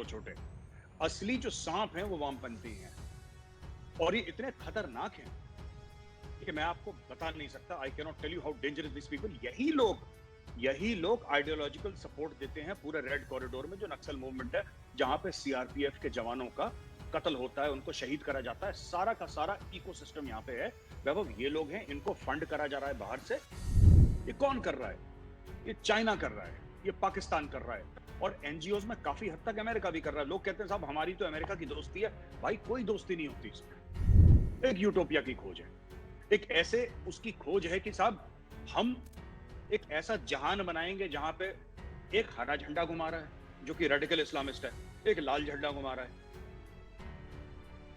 छोटे। असली जो सांप हैं वो वामपंथी हैं और ये इतने खतरनाक हैं कि मैं आपको बता नहीं सकता। I can not tell you how dangerous this people. यही लोग आइडियोलॉजिकल सपोर्ट देते हैं पूरे रेड कॉरिडोर में, जो नक्सल मूवमेंट है, जहां पे सीआरपीएफ के जवानों का कत्ल होता है, उनको शहीद करा जाता है। सारा का सारा इकोसिस्टम यहाँ पे है वैभव। ये लोग हैं, इनको फंड करा जा रहा है बाहर से। ये कौन कर रहा है? ये चाइना कर रहा है, ये पाकिस्तान कर रहा है, और एनजीओज में काफी हद तक अमेरिका भी कर रहा है। लोग कहते हैं साहब हमारी तो अमेरिका की दोस्ती है। भाई कोई दोस्ती नहीं होती इसमें। एक यूटोपिया की खोज है, एक ऐसे उसकी खोज है कि साहब हम एक ऐसा जहान बनाएंगे जहां पे एक हरा झंडा घुमा रहा है जो कि रेडिकल इस्लामिस्ट है, एक लाल झंडा घुमा रहा है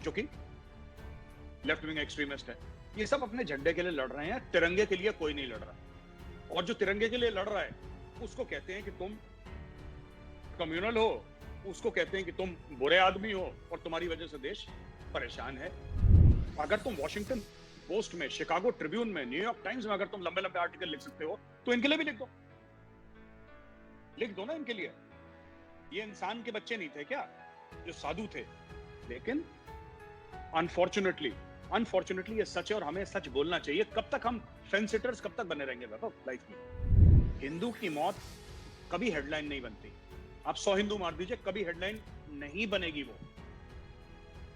जो कि लेफ्ट विंग एक्सट्रीमिस्ट है। ये सब अपने झंडे के लिए लड़ रहे हैं, तिरंगे के लिए कोई नहीं लड़ रहा। और जो तिरंगे के लिए लड़ रहा है उसको कहते हैं कि तुम कम्युनल हो, उसको कहते हैं कि तुम बुरे आदमी हो और तुम्हारी वजह से देश परेशान है। अगर तुम वॉशिंगटन पोस्ट में, शिकागो ट्रिब्यून में, न्यूयॉर्क टाइम्स में अगर तुम लंबे लंबे आर्टिकल लिख सकते हो तो इनके लिए भी लिख दो ना इनके लिए। ये इंसान के बच्चे नहीं थे क्या जो साधु थे? लेकिन अनफॉर्चुनेटली ये सच है और हमें सच बोलना चाहिए। कब तक हम फेंसिटर्स कब तक बने रहेंगे वैभव लाइफ में? हिंदू की मौत कभी हेडलाइन नहीं बनती। आप 100 हिंदू मार दीजिए, कभी हेडलाइन नहीं बनेगी वो,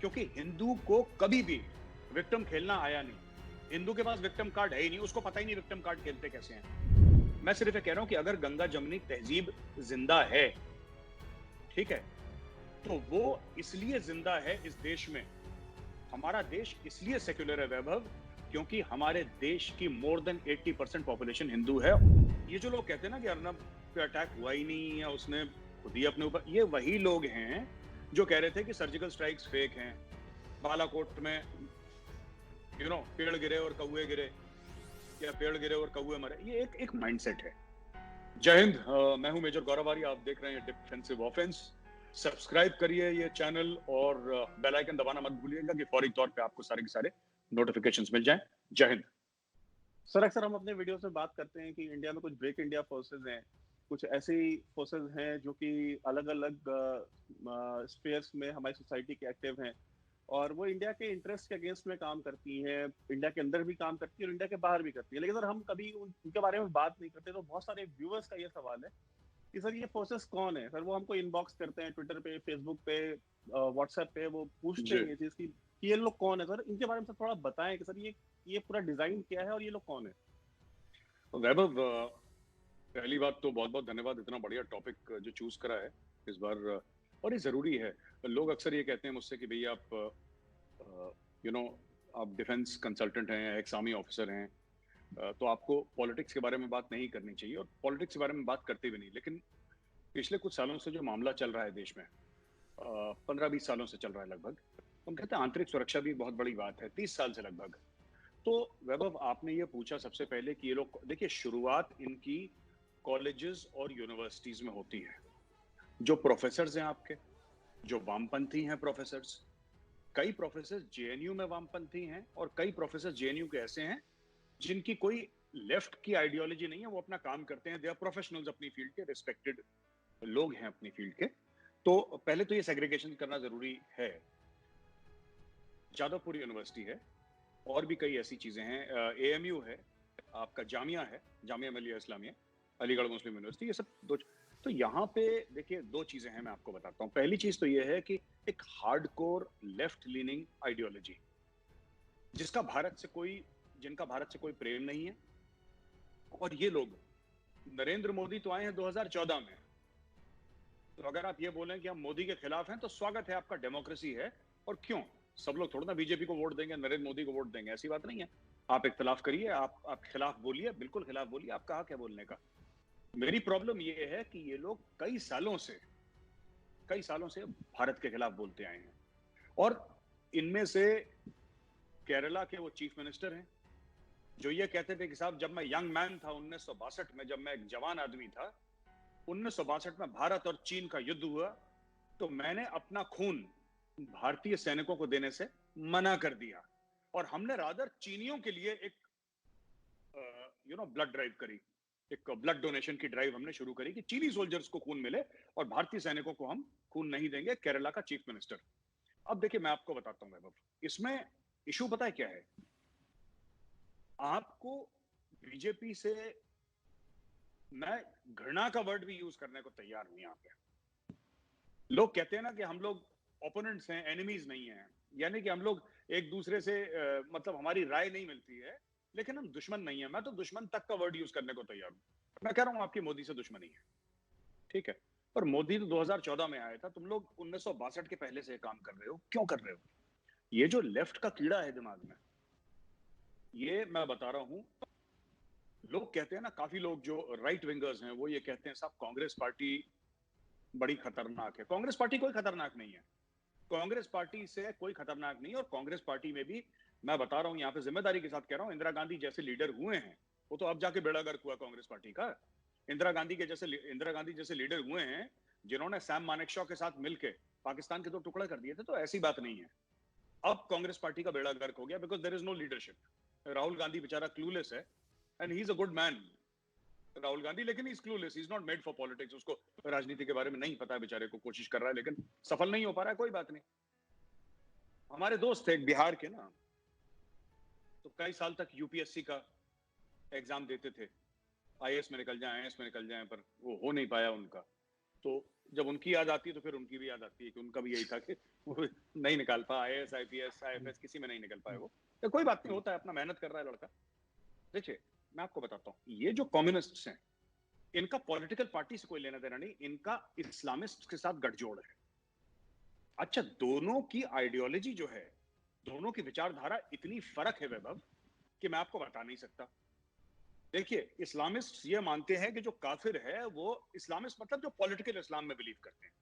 क्योंकि हिंदू को कभी भी विक्टिम खेलना आया नहीं। हिंदू के पास विक्टिम कार्ड है ही नहीं, उसको पता ही नहीं विक्टिम कार्ड खेलते कैसे हैं। मैं सिर्फ ये कह रहा हूं कि अगर गंगा जमुनी तहजीब जिंदा है, ठीक है, तो वो इसलिए जिंदा है इस देश में। हमारा देश इसलिए सेक्युलर है वैभव क्योंकि हमारे देश की मोर देन 80% पॉपुलेशन हिंदू है। ये जो लोग कहते हैं ना कि अर्नब पे अटैक हुआ ही नहीं है, उसने खुद ही अपने ऊपर, ये वही लोग हैं जो कह रहे थे कि सर्जिकल स्ट्राइक्स फेक हैं, बालाकोट में पेड़ गिरे और कौवे गिरे, या पेड़ गिरे और कौवे मरे। ये एक माइंडसेट है। जय हिंद। मैं हूं मेजर गौरव आर्य, आप देख रहे हैं डिफेंसिव ऑफेंस। सब्सक्राइब करिए ये चैनल और बेल आइकन दबाना मत भूलिएगा कि फौरी तौर पे आपको सारे के सारे नोटिफिकेशंस मिल जाएं। जय हिंद। सर, अक्सर हम अपने वीडियो में बात करते हैं कि इंडिया में कुछ ब्रेक इंडिया फोर्सेस हैं, कुछ ऐसी फोर्सेस हैं जो कि अलग अलग स्पेयर्स में हमारी सोसाइटी के एक्टिव हैं और वो इंडिया के इंटरेस्ट के अगेंस्ट में काम करती हैं, इंडिया के अंदर भी काम करती है और इंडिया के बाहर भी करती है। लेकिन सर हम कभी उनके बारे में बात नहीं करते। तो बहुत सारे व्यूअर्स का ये सवाल है कि सर ये फोर्सेस कौन है। सर वो हमको इनबॉक्स करते हैं ट्विटर पे, फेसबुक पे, व्हाट्सएप पे, वो पूछते जी हैं ये चीज की कि ये लोग कौन है। सर इनके बारे में सर थोड़ा बताएं कि सर ये पूरा डिजाइन क्या है और ये लोग कौन है। वैभव, पहली बात तो बहुत बहुत धन्यवाद, इतना बढ़िया टॉपिक जो चूज करा है इस बार। और ये जरूरी है। लोग अक्सर ये कहते हैं मुझसे कि भैया आप यू नो आप डिफेंस कंसल्टेंट हैं, एक्स आर्मी ऑफिसर हैं, तो आपको पॉलिटिक्स के बारे में बात नहीं करनी चाहिए, और पॉलिटिक्स के बारे में बात करते भी नहीं। लेकिन पिछले कुछ सालों से जो मामला चल रहा है देश में, 15-20 सालों से चल रहा है लगभग, हम कहते हैं आंतरिक सुरक्षा भी बहुत बड़ी बात है, 30 साल से लगभग। तो वैभव, आपने ये पूछा सबसे पहले कि ये लोग, देखिए शुरुआत इनकी कॉलेजेस और यूनिवर्सिटीज में होती है। जो प्रोफेसर्स हैं आपके, जो वामपंथी हैं प्रोफेसर्स, कई प्रोफेसर जेएनयू में वामपंथी हैं और कई प्रोफेसर जेएनयू के ऐसे हैं जिनकी कोई लेफ्ट की आइडियोलॉजी नहीं है, वो अपना काम करते हैं, दे आर प्रोफेशनल्स अपनी फील्ड के, रिस्पेक्टेड लोग हैं अपनी फील्ड के। तो पहले तो ये सेग्रीगेशन करना जरूरी है। जादवपुर यूनिवर्सिटी है और भी कई ऐसी चीजें हैं, एएमयू है, आपका जामिया है, जामिया मिलिया इस्लामिया, अलीगढ़ मुस्लिम यूनिवर्सिटी, ये सब दो। तो यहाँ पे देखिए दो चीजें हैं, मैं आपको बताता हूँ। पहली चीज तो ये है कि एक हार्डकोर लेफ्ट लीनिंग आइडियोलॉजी, जिनका भारत से कोई प्रेम नहीं है। और ये लोग, नरेंद्र मोदी तो आए हैं 2014 में, तो अगर आप ये बोलें कि हम मोदी के खिलाफ हैं तो स्वागत है, आपका, डेमोक्रेसी है। और क्यों? सब लोग थोड़ा ना बीजेपी को वोट देंगे, नरेंद्र मोदी को वोट देंगे, ऐसी बात नहीं है। आप इख्तिलाफ करिए, आप खिलाफ बोलिए, बिल्कुल खिलाफ बोलिए, आपका हक है बोलने का। मेरी प्रॉब्लम ये है कि ये लोग कई सालों से भारत के खिलाफ बोलते आए हैं। और इनमें से केरला के वो चीफ मिनिस्टर हैं जो ये कहते थे कि साहब जब मैं यंग मैन था 1962 में, जब मैं एक जवान आदमी था, 1962 में भारत और चीन का युद्ध हुआ, तो मैंने अपना खून भारतीय सैनिकों को देने से मना कर दिया और हमने रादर चीनियों के लिए एक ब्लड ड्राइव करी। एक ब्लड डोनेशन की ड्राइव हमने शुरू करी कि चीनी सोल्जर्स को खून मिले और भारतीय सैनिकों को हम खून नहीं देंगे, केरला का चीफ मिनिस्टर। अब देखिए मैं आपको बताता हूं वैभव, इसमें इशू पता है क्या है? आपको बीजेपी से मैं घृणा का वर्ड भी यूज करने को तैयार हूं यहां पे। लोग कहते हैं ना कि हम लोग ओपोनेंट्स हैं, एनिमीज नहीं हैं, यानी कि हम लोग एक दूसरे से मतलब हमारी राय नहीं मिलती है, लेकिन हम दुश्मन नहीं है। मैं तो दुश्मन तक का वर्ड यूज करने को तैयार हूं। मैं कह रहा हूं आपकी मोदी से दुश्मनी है, ठीक है, पर मोदी तो 2014 में आया था, तुम लोग 1962 के पहले से काम कर रहे हो, क्यों कर रहे हो? ये जो लेफ्ट का कीड़ा है दिमाग में, ये मैं बता रहा हूं, लोग कहते हैं ना, काफी लोग जो राइट विंगर्स हैं वो ये कहते हैं साहब कांग्रेस पार्टी बड़ी खतरनाक है। कांग्रेस पार्टी कोई खतरनाक नहीं है, कांग्रेस पार्टी से कोई खतरनाक नहीं है। और कांग्रेस पार्टी में भी मैं बता रहा हूं, यहां पे जिम्मेदारी के साथ कह रहा हूं, इंदिरा गांधी जैसे लीडर हुए हैं, वो तो अब जाके बेड़ा गर्क हुआ कांग्रेस पार्टी का। इंदिरा गांधी जैसे लीडर हुए हैं जिन्होंने सैम मानेकशॉ के साथ मिलकर पाकिस्तान के दो टुकड़े कर दिए थे, तो ऐसी बात नहीं है। अब कांग्रेस पार्टी का बेड़ा गर्क हो गया because there is no leadership. Rahul Gandhi बेचारा क्लूलेस है, and he is a good man, Rahul Gandhi, लेकिन is clueless, he is not made for politics. उसको राजनीति के बारे में नहीं पता है बेचारे को, कोशिश कर रहा है लेकिन सफल नहीं हो पा रहा है। कोई बात नहीं। हमारे दोस्त थे एक बिहार के ना, तो कई साल तक यूपीएससी का एग्जाम देते थे, आईएएस में निकल जाए, आईएएस में निकल जाए, पर वो हो नहीं पाया उनका। तो जब उनकी याद आती है तो फिर उनकी भी याद आती है कि उनका भी यही था कि वो नहीं निकाल पाया, आईएएस आईपीएस आईएफएस किसी में नहीं निकल पाया वो। तो कोई बात नहीं, होता है, अपना मेहनत कर रहा है लड़का। देखिए मैं आपको बताता हूँ, ये जो कम्युनिस्ट्स हैं, इनका पॉलिटिकल पार्टी से कोई लेना देना नहीं, इनका इस्लामिस्ट के साथ गठजोड़ है। अच्छा, दोनों की आइडियोलॉजी जो है, दोनों की विचारधारा इतनी फर्क है वैभव कि मैं आपको बता नहीं सकता। देखिए, इस्लामिस्ट ये मानते हैं कि जो काफिर है वो इस्लामिस्ट, मतलब जो पॉलिटिकल इस्लाम में बिलीव करते हैं।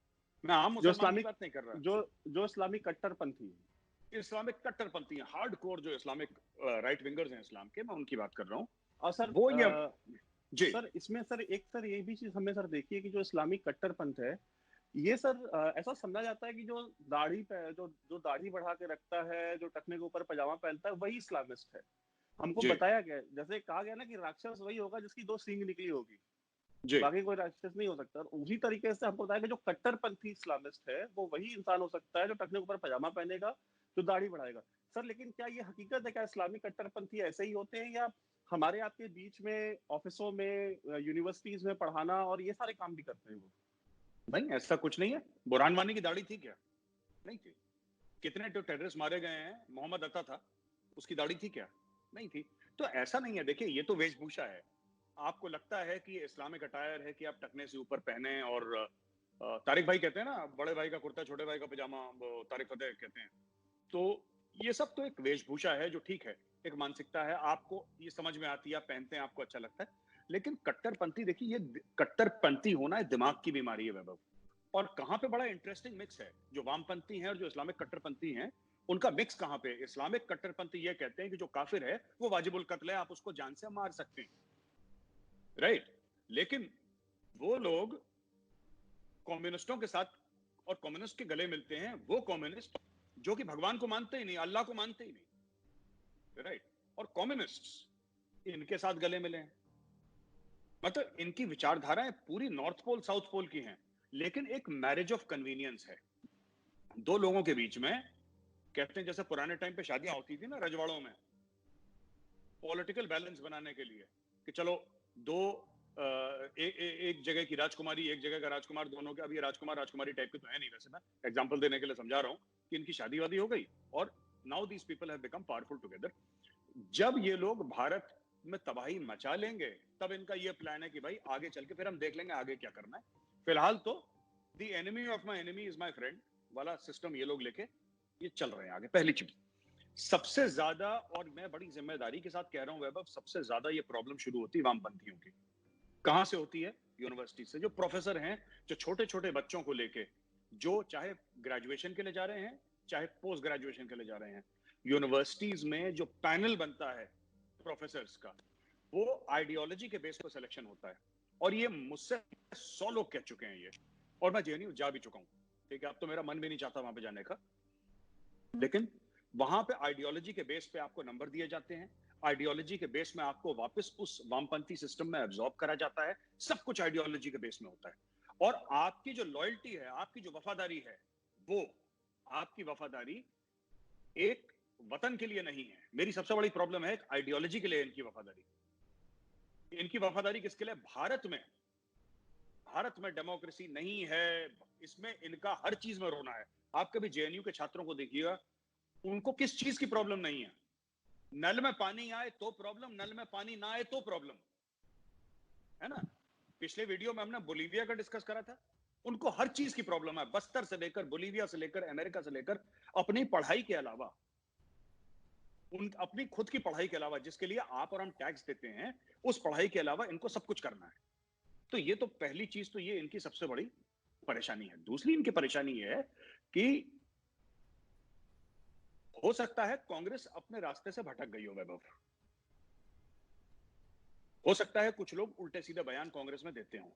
मैं आम जो मुसलमान की इस्लामिक बात नहीं कर रहा। जो जो इस्लामिक कट्टरपंथी है। इस्लामिक कट्टरपंथी है, हार्ड कोर जो इस्लामिक राइट विंगर्स हैं इस्लाम के, मैं उनकी बात कर रहा हूँ। और सर वो ये जी सर इसमें सर एक सर ये भी चीज हमें सर देखिए कि जो इस्लामिक कट्टरपंथ है, ये सर ऐसा समझा जाता है कि जो दाढ़ी पे जो जो दाढ़ी बढ़ा के रखता है, जो टखने के ऊपर पजामा पहनता है, वही इस्लामिस्ट है। हमको जी बताया गया है, जैसे कहा गया ना कि राक्षस वही होगा जिसकी दो सींग निकली होगी, जी बाकी कोई राक्षस नहीं हो सकता। और उसी तरीके से हमको बताया कि जो कट्टरपंथी इस्लामिस्ट है वो वही इंसान हो सकता है जो टखने के ऊपर पजामा पहनेगा, जो दाढ़ी बढ़ाएगा। सर लेकिन क्या ये हकीकत है, क्या इस्लामिक कट्टरपंथी ऐसे ही होते हैं, या हमारे आपके बीच में ऑफिसों में यूनिवर्सिटीज में पढ़ाना और ये सारे काम भी करते हैं वो? नहीं, ऐसा कुछ नहीं है। बुरहान वानी की दाढ़ी थी क्या? नहीं थी। कितने तो टेररिस्ट मारे गए हैं, मोहम्मद अता था, उसकी दाढ़ी थी क्या? नहीं थी। तो ऐसा नहीं है। देखिए, ये तो वेशभूषा है। आपको लगता है कि इस्लामिक अटायर है कि आप टखने से ऊपर पहने, और तारिक भाई कहते हैं ना, बड़े भाई का कुर्ता छोटे भाई का पजामा, वो तारिक फतेह कहते हैं। तो ये सब तो एक वेशभूषा है जो ठीक है, एक मानसिकता है, आपको ये समझ में आती है, आप पहनते हैं, आपको अच्छा लगता है। लेकिन कट्टरपंथी, देखिए, ये कट्टरपंथी होना है दिमाग की बीमारी है वैभव। और कहां पे बड़ा इंटरेस्टिंग मिक्स है, जो वामपंथी हैं और जो इस्लामिक कट्टरपंथी हैं, उनका मिक्स कहां पे? इस्लामिक कट्टरपंथी ये कहते हैं कि जो काफिर है वो वाजिबुल कत्ल है, आप उसको जान से मार सकते हैं, राइट? लेकिन वो लोग कम्युनिस्टों के साथ और कम्युनिस्ट के गले मिलते हैं, वो कम्युनिस्ट जो कि भगवान को मानते ही नहीं, अल्लाह को मानते ही नहीं, राइट? और कम्युनिस्ट इनके साथ गले मिले हैं। मतलब इनकी विचारधाराएं पूरी नॉर्थ पोल साउथ पोल की हैं, लेकिन एक मैरिज ऑफ कन्वीनियंस है दो लोगों के बीच में। कहते हैं जैसे पुराने टाइम पे शादियां होती थी ना रजवाड़ों में, पॉलिटिकल बैलेंस बनाने के लिए, कि चलो दो एक जगह की राजकुमारी, एक जगह का राजकुमार, दोनों के, अब ये राजकुमार राजकुमारी टाइप के तो है नहीं, वैसे मैं एग्जांपल देने के लिए समझा रहा हूं कि इनकी शादी वादी हो गई और now these people have become powerful together. जब ये लोग भारत में तबाही मचा लेंगे, तब इनका ये प्लान है कि भाई आगे चल के फिर हम देख लेंगे आगे क्या करना है। फिलहाल तो the enemy of my enemy is my friend वाला सिस्टम ये लोग लेके ये चल रहे हैं आगे। पहली चीज, सबसे ज्यादा, और मैं बड़ी जिम्मेदारी के साथ कह रहा हूं वैभव, सबसे ज्यादा ये प्रॉब्लम शुरू होती है वामपंथियों की। कहां से होती है? यूनिवर्सिटी से। जो प्रोफेसर हैं, जो छोटे छोटे बच्चों को लेके, जो चाहे ग्रेजुएशन के लिए जा रहे हैं, चाहे पोस्ट ग्रेजुएशन के लिए जा रहे हैं, यूनिवर्सिटीज में जो पैनल बनता है प्रोफेसर्स का, वो आइडियोलॉजी के बेस पर सिलेक्शन होता है। और ये मुझसे 100 लोग कह चुके हैं ये, और मैं जेएनयू जा भी चुका हूं, ठीक है? अब तो मेरा मन भी नहीं चाहता वहां पे जाने का, लेकिन वहां पे आइडियोलॉजी के बेस पे आपको नंबर दिए जाते हैं, आइडियोलॉजी के बेस में आपको वापस उस वामपंथी सिस्टम में एब्जॉर्ब करा जाता है। सब कुछ आइडियोलॉजी के बेस में होता है। और आपकी जो लॉयल्टी है, आपकी जो वफादारी है, वो आपकी वफादारी एक वतन के लिए नहीं है। मेरी सबसे बड़ी प्रॉब्लम है एक आइडियोलॉजी के लिए इनकी वफादारी। इनकी वफादारी किसके लिए? भारत में डेमोक्रेसी नहीं है, इसमें इनका हर चीज में रोना है। आप कभी जेएनयू के छात्रों को देखिएगा, उनको किस चीज की प्रॉब्लम नहीं है? नल में पानी आए तो प्रॉब्लम, नल में पानी ना आए तो प्रॉब्लम, है ना? पिछले वीडियो में हमने बोलीविया का डिस्कस करा था। उनको हर चीज की प्रॉब्लम है, बस्तर से लेकर, बोलीविया से लेकर, अमेरिका से लेकर, अपनी पढ़ाई के अलावा, उन अपनी खुद की पढ़ाई के अलावा, जिसके लिए आप और हम टैक्स देते हैं, उस पढ़ाई के अलावा इनको सब कुछ करना है। तो ये तो पहली चीज, तो ये इनकी सबसे बड़ी परेशानी है। दूसरी इनकी परेशानी ये है कि हो सकता है कांग्रेस अपने रास्ते से भटक गई हो वैभव। हो सकता है कुछ लोग उल्टे सीधे बयान कांग्रेस में देते हों,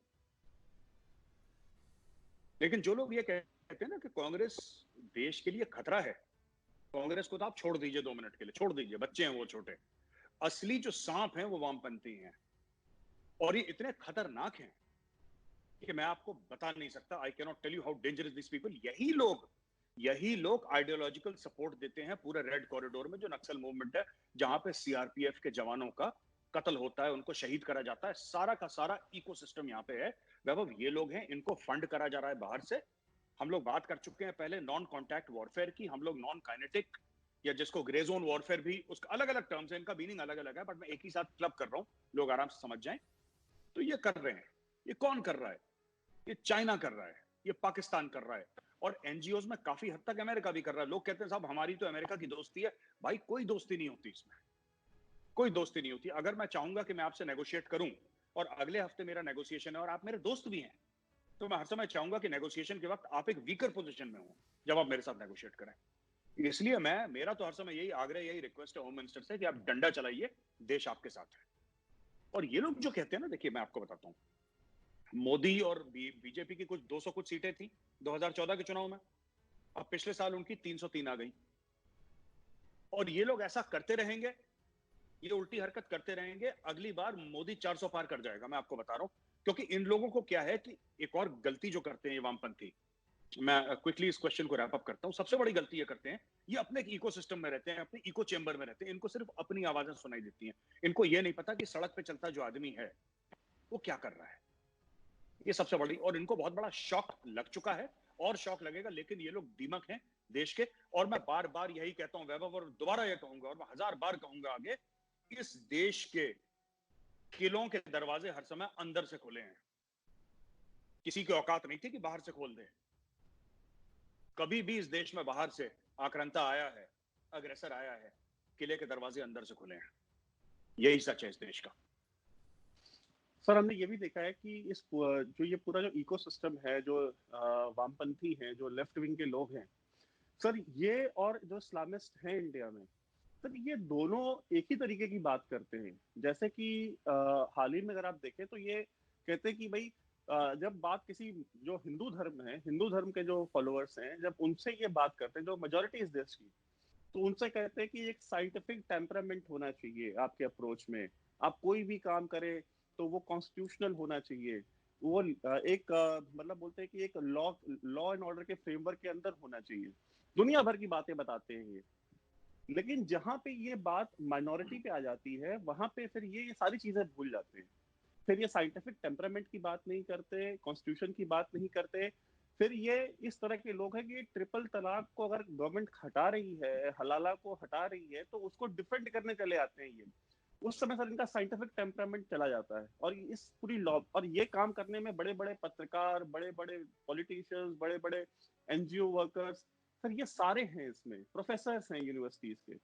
लेकिन जो लोग ये कहते हैं ना कि कांग्रेस देश के लिए खतरा है, कांग्रेस को तो आप छोड़ दीजिए, 2 मिनट के लिए छोड़ दीजिए, बच्चे हैं वो छोटे। असली जो सांप हैं वो वामपंथी हैं, और ये इतने खतरनाक हैं कि मैं आपको बता नहीं सकता। I can not tell you how dangerous this people. यही लोग आइडियोलॉजिकल सपोर्ट देते हैं पूरे रेड कॉरिडोर में, जो नक्सल मूवमेंट है, जहां पे सीआरपीएफ के जवानों का कत्ल होता है, उनको शहीद करा जाता है। सारा का सारा इकोसिस्टम यहाँ पे है वैभव। ये लोग हैं, इनको फंड करा जा रहा है बाहर से। हम लोग बात कर चुके हैं पहले नॉन कॉन्टैक्ट वॉरफेयर की, हम लोग नॉन काइनेटिक, या जिसको ग्रे जोन वॉरफेयर भी, उसका अलग अलग टर्म्स है, इनका मीनिंग अलग अलग है, बट मैं एक ही साथ क्लब कर रहा हूं, लोग आराम से समझ जाएं। तो ये कर रहे हैं। ये कौन कर रहा है? ये चाइना कर रहा है, ये पाकिस्तान कर रहा है, और एनजीओ में काफी हद तक अमेरिका भी कर रहा है। लोग कहते हैं साहब हमारी तो अमेरिका की दोस्ती है। भाई कोई दोस्ती नहीं होती इसमें, कोई दोस्ती नहीं होती। अगर मैं चाहूंगा कि मैं आपसे नेगोशिएट करूं, और अगले हफ्ते मेरा नेगोशिएशन है, और आप मेरे दोस्त भी हैं, तो मैं हर समय चाहूंगा कि नेगोशिएशन के वक्त आप एक वीकर पोजीशन में हो जब आप मेरे साथ नेगोशिएट करें। इसलिए मेरा तो हर समय यही आग्रह, यही रिक्वेस्ट है होम मिनिस्टर से कि आप डंडा चलाइए, देश आपके साथ है। और ये लोग जो कहते हैं ना, देखिए मैं आपको बताता हूं, मोदी और बीजेपी की कुछ 200 कुछ सीटें थी 2014 के चुनाव में, अब पिछले साल उनकी 303 आ गई। और ये लोग ऐसा करते रहेंगे, ये उल्टी हरकत करते रहेंगे, अगली बार मोदी 400 पार कर जाएगा, मैं आपको बता रहा हूं। क्योंकि इन लोगों को क्या है कि एक और गलती जो करते हैं ये वामपंथी, मैं क्विकली इस क्वेश्चन को रैप अप करता हूं। सबसे बड़ी गलती ये करते हैं, ये अपने एक इको सिस्टम में रहते हैं, अपने इको चेंबर में रहते हैं, इनको सिर्फ अपनी आवाजें सुनाई देती हैं। इनको ये नहीं पता कि सड़क पे चलता जो आदमी है वो क्या कर रहा है। ये सबसे बड़ी, और इनको बहुत बड़ा शॉक लग चुका है, और शॉक लगेगा। लेकिन ये लोग दीमक हैं देश के। और मैं बार बार यही कहता हूं वैभव, और दोबारा ये कहूंगा, और मैं 1000 बार कहूंगा आगे, इस देश के किलों के दरवाजे हर समय अंदर से खुले हैं। किसी की औकात नहीं थी कि बाहर से खोल दे। कभी भी इस देश में बाहर से आक्रांता आया है, अग्रेसर आया है, किले के दरवाजे अंदर से खुले हैं। यही सच है इस देश का। सर हमने ये भी देखा है कि जो ये पूरा जो इकोसिस्टम है, जो वामपंथी हैं, जो लेफ्ट विंग के लोग हैं, सर ये और जो इस्लामिस्ट हैं इंडिया में, सर ये दोनों एक ही तरीके की बात करते हैं। जैसे कि हाल ही में अगर आप देखें तो ये कहते हैं कि भाई जब बात किसी जो हिंदू धर्म है, हिंदू धर्म के जो फॉलोअर्स हैं, जब उनसे ये बात करते हैं, जो मेजोरिटी इस देश की, तो उनसे कहते हैं कि एक साइंटिफिक टेम्परामेंट होना चाहिए आपके अप्रोच में। आप कोई भी काम करें तो वो कॉन्स्टिट्यूशनल होना चाहिए। वो एक मतलब बोलते हैं कि एक लॉ लॉ एंड ऑर्डर के फ्रेमवर्क के अंदर होना चाहिए। दुनिया भर की बातें बताते हैं ये। लेकिन जहां पे ये बात माइनॉरिटी पे आ जाती है, वहां पे फिर ये सारी चीजें भूल जाते हैं। फिर ये साइंटिफिक टेम्परामेंट की बात नहीं करते, कॉन्स्टिट्यूशन की बात नहीं करते। फिर ये इस तरह के लोग हैं कि ट्रिपल तलाक को अगर गवर्नमेंट हटा रही है, हलाला को हटा रही है, तो उसको डिफेंड करने चले आते हैं ये। उस समय सर इनका साइंटिफिक टेम्परामेंट चला जाता है, और इस पूरी लॉ और ये काम करने में बड़े बड़े पत्रकार, बड़े बड़े पॉलिटिशियंस, बड़े बड़े एनजीओ वर्कर्स, सर ये सारे हैं, इसमें प्रोफेसर्स हैं यूनिवर्सिटीज के।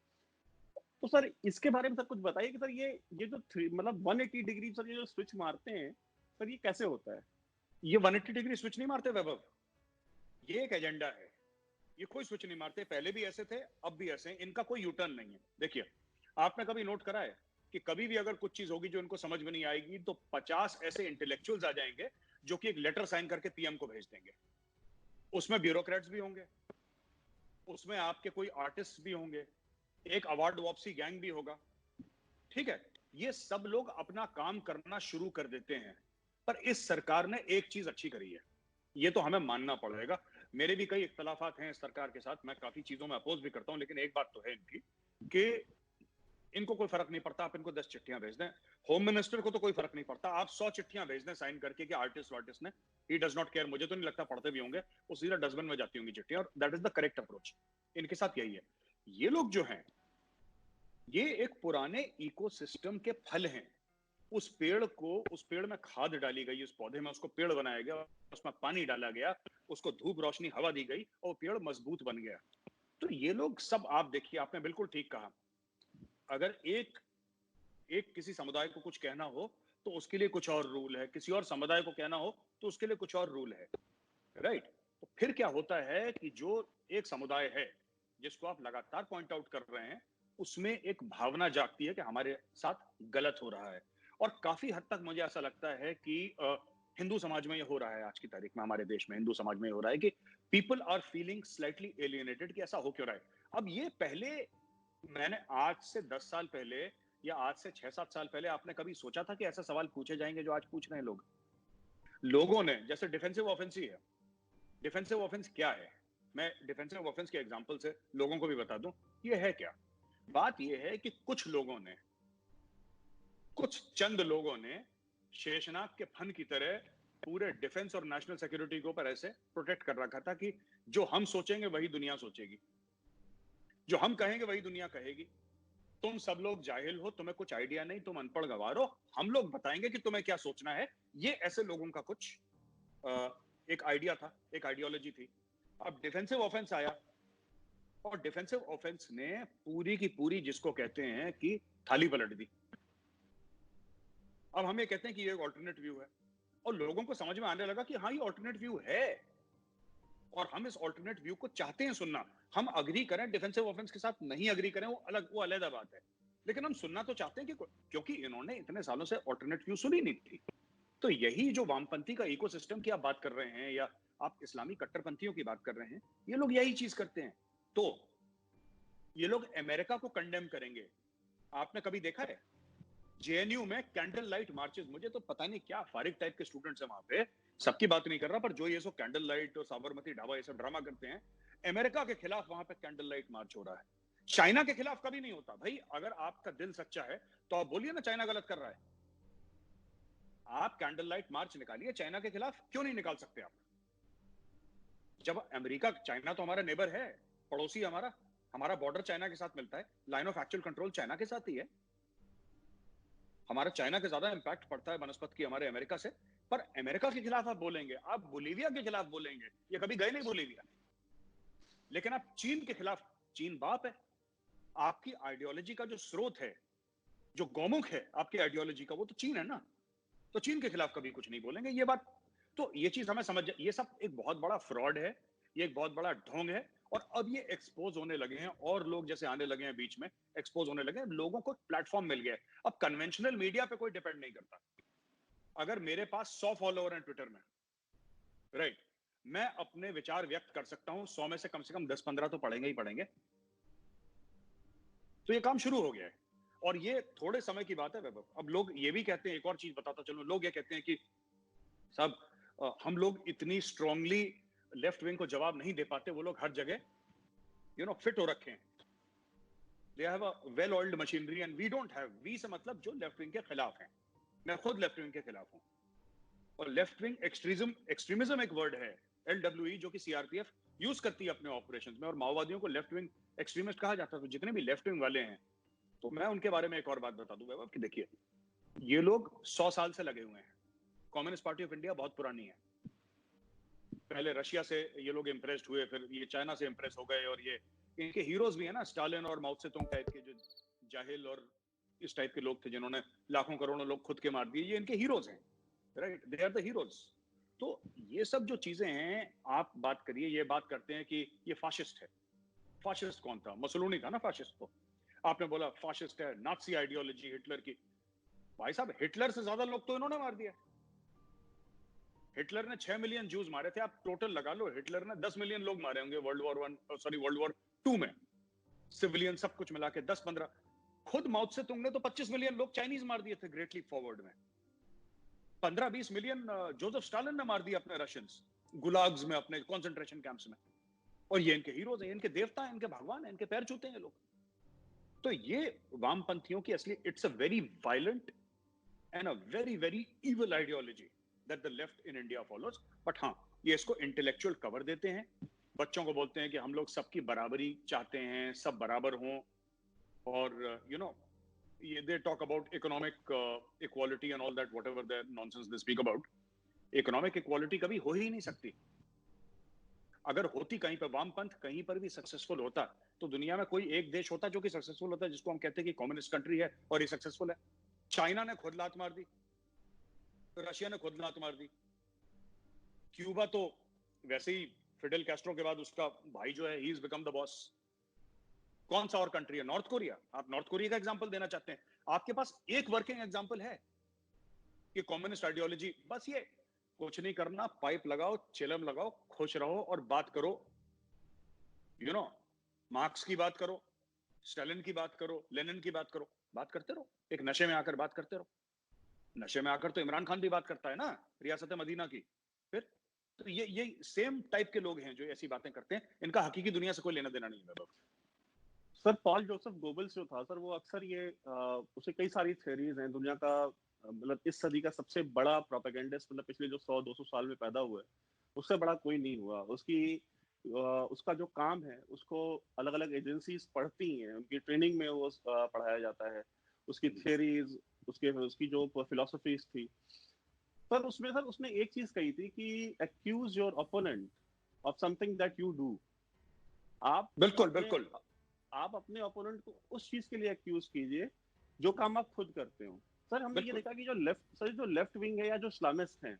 तो सर इसके बारे में सर कुछ बताइए कि सर ये जो मतलब 180 डिग्री सर ये जो स्विच मारते हैं, सर ये कैसे होता है? ये 180 डिग्री स्विच नहीं मारते वैभव, ये एक एजेंडा है। ये कोई स्विच नहीं मारते, पहले भी ऐसे थे, अब भी ऐसे हैं। इनका कोई यूटर्न नहीं है। देखिए, आपने कभी नोट करा है कि कभी भी अगर कुछ चीज होगी जो इनको समझ में नहीं आएगी, तो 50 ऐसे इंटेलेक्चुअल्स आ जाएंगे जो कि एक लेटर साइन करके पीएम को भेज देंगे। उसमें ब्यूरोक्रेट्स भी होंगे, उसमें आपके कोई आर्टिस्ट भी होंगे, एक अवार्ड वापसी गैंग भी होगा, ठीक है, ये सब लोग अपना काम करना शुरू कर देते हैं। पर इस सरकार ने एक चीज अच्छी करी है, ये तो हमें मानना पड़ेगा। मेरे भी कई इख्तलाफात हैं इस सरकार के साथ, मैं काफी चीजों में अपोज भी करता हूं, लेकिन एक बात तो है इनकी कि इनको कोई फर्क नहीं पड़ता आप इनको 10 चिट्ठियां भेज दें। होम मिनिस्टर को तो कोई फर्क नहीं पड़ता, आप 100 चिट्ठियां भेज दें साइन करके कि आर्टिस्ट ने, ही डज नॉट केयर। मुझे तो नहीं लगता पढ़ते भी होंगे, वो सीधा डस्टबिन में जाती होंगी चिट्ठियां, और that is the correct approach. इनके साथ यही है। ये लोग जो हैं, ये एक पुराने इकोसिस्टम के फल हैं। उस पेड़ में खाद डाली गई, उस पौधे में उसको पेड़ बनाया गया, उसमें पानी डाला गया, उसको धूप रोशनी हवा दी गई और वो पेड़ मजबूत बन गया। तो ये लोग सब, आप देखिए, आपने बिल्कुल ठीक कहा, अगर एक एक किसी समुदाय को कुछ कहना हो तो उसके लिए कुछ और रूल है, किसी और समुदाय को कहना हो तो उसके लिए कुछ और रूल है, राइट? तो फिर क्या होता है कि जो एक समुदाय है जिसको आप लगातार पॉइंट आउट कर रहे हैं, उसमें एक भावना जागती है कि हमारे साथ गलत हो रहा है। और काफी हद तक मुझे ऐसा लगता है कि हिंदू समाज में ये हो रहा है, आज की तारीख में हमारे देश में हिंदू समाज में ये हो रहा है कि people are feeling slightly alienated, कि ऐसा हो क्यों रहा है। अब ये पहले, मैंने आज से 10 साल पहले या आज से 6-7 साल पहले आपने कभी सोचा था कि ऐसा सवाल पूछे जाएंगे जो आज पूछ रहे हैं लोग? लोगों ने, जैसे डिफेंसिव ऑफेंस ही है, डिफेंसिव ऑफेंस क्या है? मैं डिफेंसिव ऑफेंस के एग्जांपल से लोगों को भी बता दूं, ये है क्या। बात ये है कि कुछ लोगों ने, कुछ चंद लोगों ने शेषनाग के फन की तरह पूरे डिफेंस और नेशनल सिक्योरिटी के ऊपर ऐसे प्रोटेक्ट कर रखा था कि जो हम सोचेंगे वही दुनिया सोचेगी, जो हम कहेंगे वही दुनिया कहेगी। तुम सब लोग जाहिल हो, तुम्हें कुछ आइडिया नहीं, तुम अनपढ़ गवार हो, हम लोग बताएंगे कि तुम्हें क्या सोचना है। ये ऐसे लोगों का कुछ एक आइडिया था, एक आइडियोलॉजी थी। अब डिफेंसिव ऑफेंस आया, और डिफेंसिव ऑफेंस ने पूरी की पूरी, जिसको कहते हैं कि थाली पलट दी। अब हम ये कहते हैं कि ये एक ऑल्टरनेट व्यू है, और लोगों को समझ में आने लगा कि हाँ, ये ऑल्टरनेट व्यू है, और हम इस ऑल्टरनेट व्यू को चाहते हैं सुनना। हम अग्री करें डिफेंसिव ऑफेंस के साथ, नहीं अग्री करें, वो अलग बात है, लेकिन हम सुनना तो चाहते हैं कि, क्योंकि इन्होंने इतने सालों से ऑल्टरनेट व्यू सुनी नहीं थी। तो यही जो वामपंथी का इकोसिस्टम की आप बात कर रहे हैं, या आप इस्लामी कट्टरपंथियों की बात कर रहे हैं, ये लोग यही चीज करते हैं। तो ये लोग अमेरिका को कंडेम करेंगे। आपने कभी देखा है जेएनयू में कैंडल लाइट मार्चेस? मुझे तो पता नहीं क्या फारिग टाइप के स्टूडेंट्स हैं वहां पे, सबकी बात नहीं कर रहा, पर जो ये सब कैंडल लाइट और साबरमती ढाबा ये सब ड्रामा करते हैं, अमेरिका के खिलाफ वहां पे कैंडल लाइट मार्च हो रहा है। चाइना के खिलाफ कभी नहीं होता भाई। अगर आपका दिल सच्चा है तो आप बोलिए ना चाइना गलत कर रहा है, आप कैंडल लाइट मार्च निकालिए। चाइना के खिलाफ क्यों नहीं निकाल सकते आप? जब अमेरिका, चाइना तो हमारा नेबर है, पड़ोसी हमारा, हमारा बॉर्डर चाइना के साथ मिलता है, line of actual control China के साथ ही है, हमारा चाइना के ज्यादा इंपैक्ट पड़ता है बनस्पत की हमारे अमेरिका से। पर अमेरिका के खिलाफ आप बोलेंगे, आप बोलीविया के खिलाफ बोलेंगे, ये कभी गए नहीं बोलीविया, लेकिन आप चीन के खिलाफ, चीन बाप है। आपकी आइडियोलॉजी का जो स्रोत है, जो गौमुख है आपकी आइडियोलॉजी का, वो तो चीन है ना। तो चीन के खिलाफ कभी कुछ नहीं बोलेंगे, ये बात। तो ये चीज हमें समझ, ये सब एक बहुत बड़ा फ्रॉड है, ये एक बहुत बड़ा ढोंग है, और अब ये एक्सपोज होने लगे हैं, और लोग जैसे आने लगे हैं बीच में, एक्सपोज होने लगे हैं, लोगों को प्लेटफॉर्म मिल गया है। अब कन्वेंशनल मीडिया पे कोई डिपेंड नहीं करता। अगर मेरे पास 100 फॉलोअर हैं ट्विटर में, राइट, मैं अपने विचार व्यक्त कर सकता हूं, 100 में से कम 10-15 तो पढ़ेंगे ही पढ़ेंगे। तो ये काम शुरू हो गया है, और ये थोड़े समय की बात है वैभव। अब लोग ये भी कहते हैं, एक और चीज बताता चलो, लोग ये कहते हैं कि साहब, हम लोग इतनी स्ट्रांगली लेफ्ट विंग को जवाब नहीं दे पाते, वो लोग हर जगह फिट हो रखे हैं, they have a well oiled machinery and we don't have. We से मतलब जो लेफ्ट विंग के खिलाफ हैं, मैं खुद लेफ्ट विंग के खिलाफ हूं। और लेफ्ट विंग एक्सट्रीमिज्म एक वर्ड है, एलडब्ल्यूई, जो कि सीआरपीएफ यूज करती है अपने ऑपरेशंस में, और माओवादियों को लेफ्ट विंग एक्सट्रीमिस्ट कहा जाता है। तो जितने भी लेफ्ट विंग वाले हैं, तो मैं उनके बारे में एक और बात बता दूं वैभव, कि देखिए, ये लोग 100 साल से लगे हुए हैं। कम्युनिस्ट पार्टी ऑफ इंडिया बहुत पुरानी है, पहले रशिया से ये लोग इम्प्रेस्ड हुए, फिर ये चाइना से इम्प्रेस हो गए, और ये इनके हीरोज भी है ना, स्टालिन और माओ त्से-तुंग टाइप के, जो जाहिल और इस टाइप के लोग थे जिन्होंने लाखों करोड़ों लोग खुद के मार दिए, ये इनके हीरोज हैं, right, they are the heroes. तो ये सब जो चीजें हैं, आप बात करिए, ये बात करते हैं कि ये फाशिस्ट है। फाशिस्ट कौन था? मसलूनी था ना फाशिस्ट। तो आपने बोला फाशिस्ट है, नाजी आइडियोलॉजी हिटलर की। भाई साहब, हिटलर से ज्यादा लोग तो इन्होंने मार दिया। हिटलर ने 6 मिलियन जूस मारे थे, आप टोटल लगा लो, हिटलर ने 10 मिलियन लोग मारे होंगे world war 1, sorry world war 2 में, सिविलियन सब कुछ मिला के 10-15। खुद माओ से तुंग ने तो 25 मिलियन लोग चाइनीज मार दिए थे ग्रेट लीप फॉरवर्ड में। 15-20 मिलियन जोसेफ स्टालिन ने मार दिए अपने रशियंस गुलाग्स में, अपने कंसंट्रेशन कैंप्स में। और ये इनके हीरोज हैं, इनके देवता हैं, इनके भगवान हैं, इनके पैर छूते हैं ये लोग। तो ये वामपंथियों की असली, it's a very violent and a very very evil ideology that the left in India follows. But हाँ, ये इसको इंटेलेक्चुअल कवर देते हैं, बच्चों को बोलते हैं कि हम लोग सबकी बराबरी चाहते हैं, सब बराबर हों, और you know they talk about economic equality and all that, whatever the nonsense they speak about. Economic equality कभी हो ही नहीं सकती। अगर होती कहीं पर, वामपंथ कहीं पर भी सक्सेसफुल होता, तो दुनिया में कोई एक देश होता जो कि सक्सेसफुल होता, जिसको हम कहते हैं कि कम्युनिस्ट कंट्री है और ये सक्सेसफुल है। चाइना ने खुद लात मार दी, रशिया ने खुद लात मार दी, क्यूबा तो वैसे ही फिडेल कैस्ट्रो के बाद उसका भाई जो है, he is become the boss. कौन सा और कंट्री है? North Korea. आप नॉर्थ कोरिया का एग्जांपल देना चाहते हैं? आपके पास एक वर्किंग एग्जांपल है कि कम्युनिस्ट आइडियोलॉजी, बस ये कुछ नहीं करना, पाइप लगाओ, चिलम लगाओ, खुश रहो और बात करो, यू नो मार्क्स की बात करो, स्टालिन की बात करो, लेनिन की बात करो, बात करते रहो, एक नशे में आकर बात करते रहो। नशे में आकर तो इमरान खान भी बात करता है ना, रियासत मदीना की। फिर तो ये सेम टाइप के लोग हैं जो ऐसी बातें करते हैं, इनका हकीकी दुनिया से कोई लेना देना नहीं है। सर पॉल जोसेफ गोबल्स जो था सर, वो अक्सर ये उसे कई सारी थ्योरीज हैं दुनिया का, मतलब इस सदी का सबसे बड़ा प्रोपेगेंडिस्ट, मतलब पिछले जो 100-200 साल में पैदा हुआ है, उससे बड़ा कोई नहीं हुआ। उसका जो काम है, उसको अलग अलग एजेंसीज पढ़ती हैं, उनकी ट्रेनिंग में वो पढ़ाया जाता है, उसकी थियरीज, उसकी जो फिलोसफीज थी। सर उसने एक चीज कही थी कि accuse your opponent of something that you do. आप बिल्कुल अपने बिल्कुल। आप अपने ओपोनेंट को उस चीज के लिए एक्यूज कीजिए जो काम आप खुद करते हो। सर हमने ये बिल्कुल देखा कि जो लेफ्ट विंग है या जो इस्लामिस्ट हैं,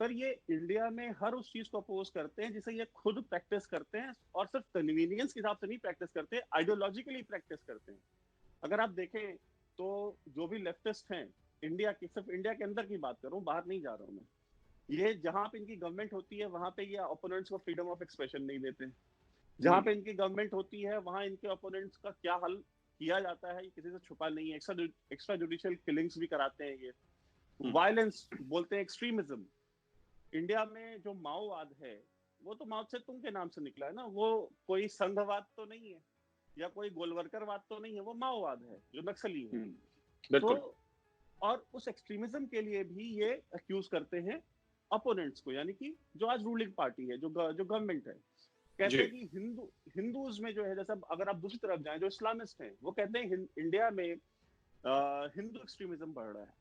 सर ये इंडिया में हर उस चीज को अपोज करते हैं जिसे ये खुद प्रैक्टिस करते हैं, और सिर्फ कन्वीनियंस के हिसाब से नहीं प्रैक्टिस करते, आइडियोलॉजिकली प्रैक्टिस करते हैं। अगर आप देखें तो जो भी लेफ्टिस्ट हैं, इंडिया की, सिर्फ इंडिया के अंदर की बात कर रहा हूँ, बाहर नहीं जा रहा हूँ मैं, ये जहां पे इनकी गवर्नमेंट होती है वहां पे ये ओपोनेंट्स को फ्रीडम ऑफ एक्सप्रेशन नहीं देते। जहां पे इनकी गवर्नमेंट होती है वहां इनके ओपोनेंट्स का क्या हल किया जाता है ये किसी से छुपा नहीं है। एक्स्ट्रा जुडिशियल किलिंग्स भी कराते हैं ये, वायलेंस बोलते हैं, एक्सट्रीमिज्म। इंडिया में जो माओवाद है, वो तो माओ से तुंग के नाम से निकला है ना, वो कोई संघवाद तो नहीं है या कोई गोलवर्करवाद तो नहीं है, वो माओवाद है जो नक्सली है। तो बिल्कुल। और उस एक्सट्रीमिज्म के लिए भी ये अक्यूज करते हैं अपोनेंट्स को, यानी कि जो आज रूलिंग पार्टी है, जो गवर्नमेंट है। कहते जी। हैं कि हिंदूज में जो है, जैसे अगर आप दूसरी तरफ जाएं, जो इस्लामिस्ट हैं, वो कहते हैं इंडिया में हिंदू एक्सट्रीमिज्म बढ़ रहा है।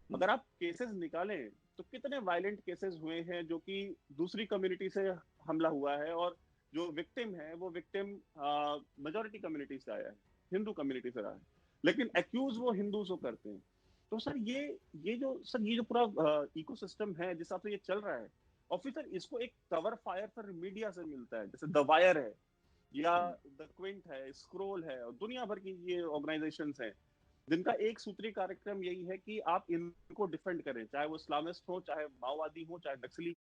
अगर आप केसेस निकालें तो कितने वायलेंट केसेस हुए हैं जो कि दूसरी कम्युनिटी से हमला हुआ है, और जो विक्टिम है वो विक्टिम मेजोरिटी कम्युनिटी से आया है, हिंदू कम्युनिटी से रहा है, लेकिन एक्यूज वो हिंदू को करते हैं। तो सर ये जो पूरा इकोसिस्टम है जिस हिसाब से ये चल रहा है, और फिर सर इसको एक कवर फायर सर मीडिया से मिलता है, जैसे द वायर है या द क्विंट है, स्क्रोल है, और दुनिया भर की ये ऑर्गेनाइजेशंस हैं जिनका एक सूत्रीय कार्यक्रम यही है कि आप इनको डिफेंड करें, चाहे वो इस्लामिस्ट हो, चाहे माओवादी हो, चाहे नक्सली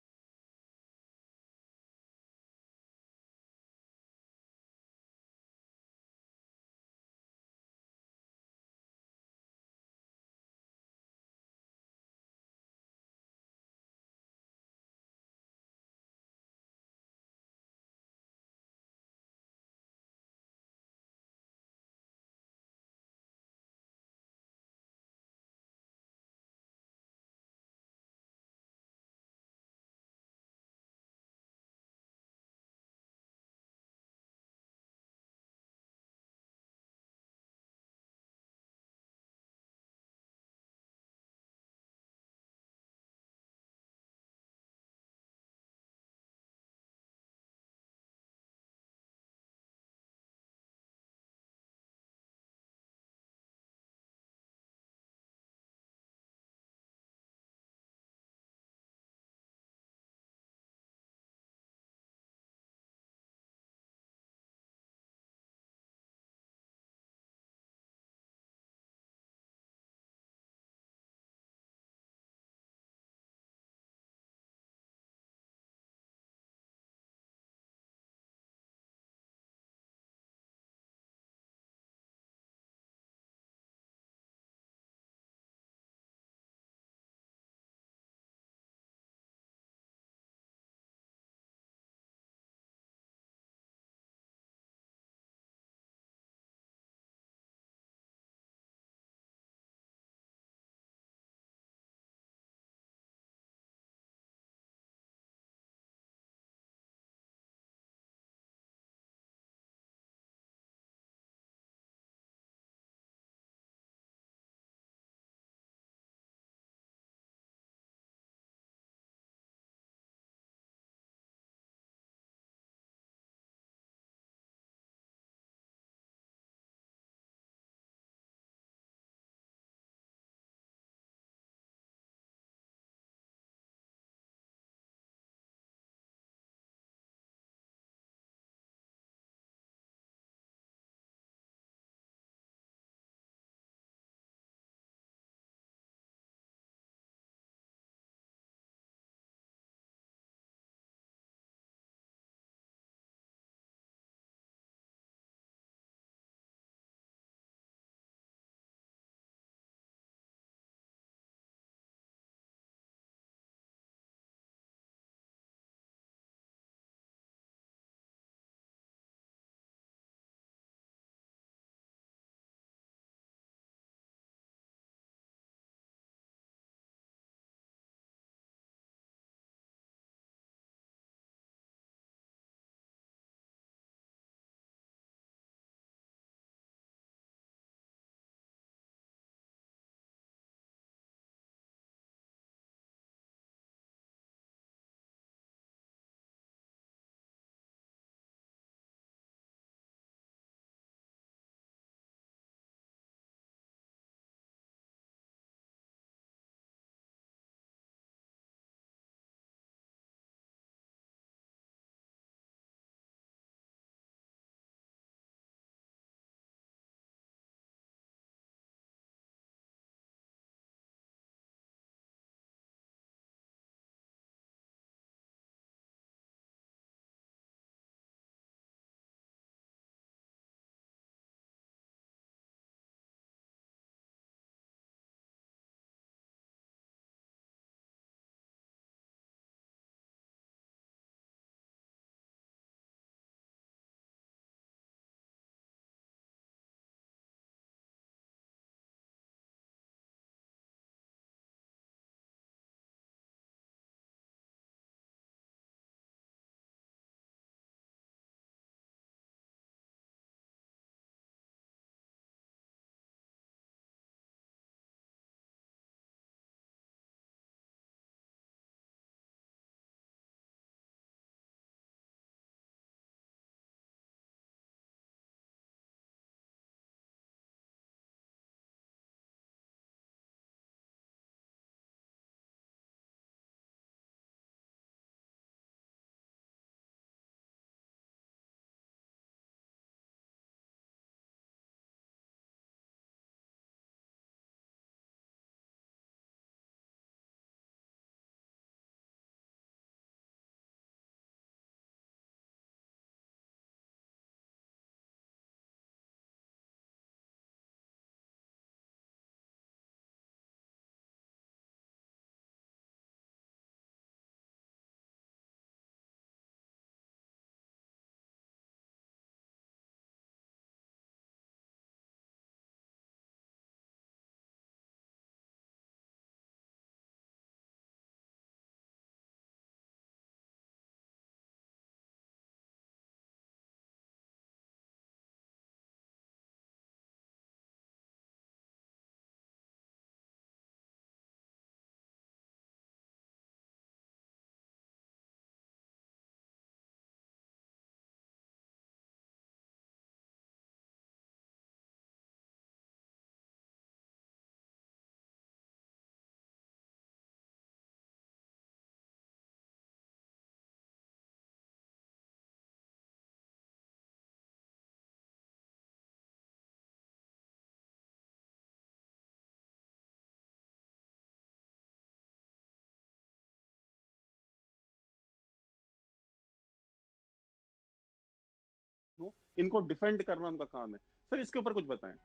हो, इनको डिफेंड करना उनका काम है। सर इसके ऊपर कुछ बताएं।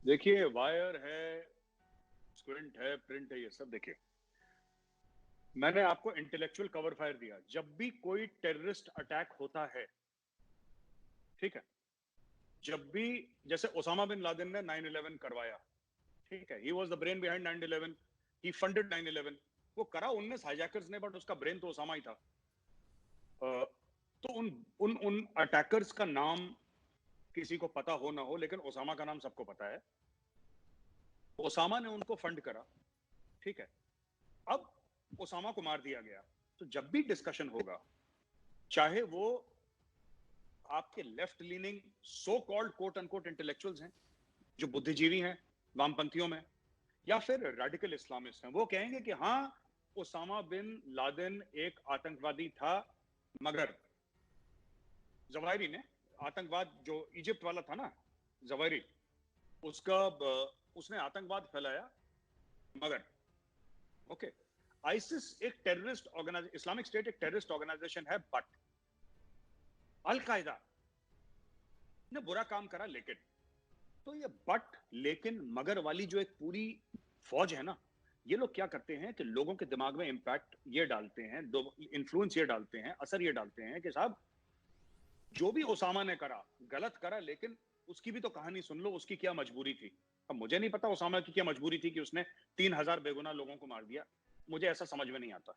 देखिए, वायर है, स्क्विंट है, प्रिंट है, ये सब देखिए, मैंने आपको इंटेलेक्चुअल कवर फायर दिया। जब भी कोई टेररिस्ट अटैक होता है, ठीक है, जब भी, जैसे ओसामा बिन लादेन ने 9/11 करवाया, ठीक है, he was the brain behind 9/11, he funded 9/11, वो करा 19 हाईजैकर्स ने, बट उसका ब्रेन तो ओसामा ही था। तो उन उन उन अटैकर्स का नाम किसी को पता हो ना हो, लेकिन ओसामा का नाम सबको पता है। ओसामा ने उनको फंड करा, ठीक है। अब ओसामा को मार दिया गया, तो जब भी डिस्कशन होगा, चाहे वो आपके left leaning so called quote unquote intellectuals हैं, जो बुद्धिजीवी हैं वामपंथियों में, या फिर रेडिकल इस्लामिस्ट हैं, वो कहेंगे कि हाँ, ओसामा बिन लादेन एक आतंकवादी था, मगर जवाहिरी ने आतंकवाद, जो इजिप्ट वाला था ना, जवाहिरी, उसका उसने आतंकवाद फैलाया, मगर ओके, आईसिस एक टेररिस्ट ऑर्गेनाइजेशन, इस्लामिक स्टेट एक टेररिस्ट ऑर्गेनाइजेशन है, बट अल-कायदा ने बुरा काम करा, लेकिन, तो ये बट लेकिन मगर वाली जो एक पूरी फौज है ना, ये लोग क्या करते हैं कि लोगों के दिमाग में इंपैक्ट ये डालते हैं, दो इन्फ्लुएंस ये डालते हैं, असर ये डालते हैं कि साहब, जो भी ओसामा ने करा गलत करा, लेकिन उसकी भी तो कहानी सुन लो, उसकी क्या मजबूरी थी। अब मुझे नहीं पता ओसामा की क्या मजबूरी थी कि उसने 3,000 बेगुनाह लोगों को मार दिया, मुझे ऐसा समझ में नहीं आता।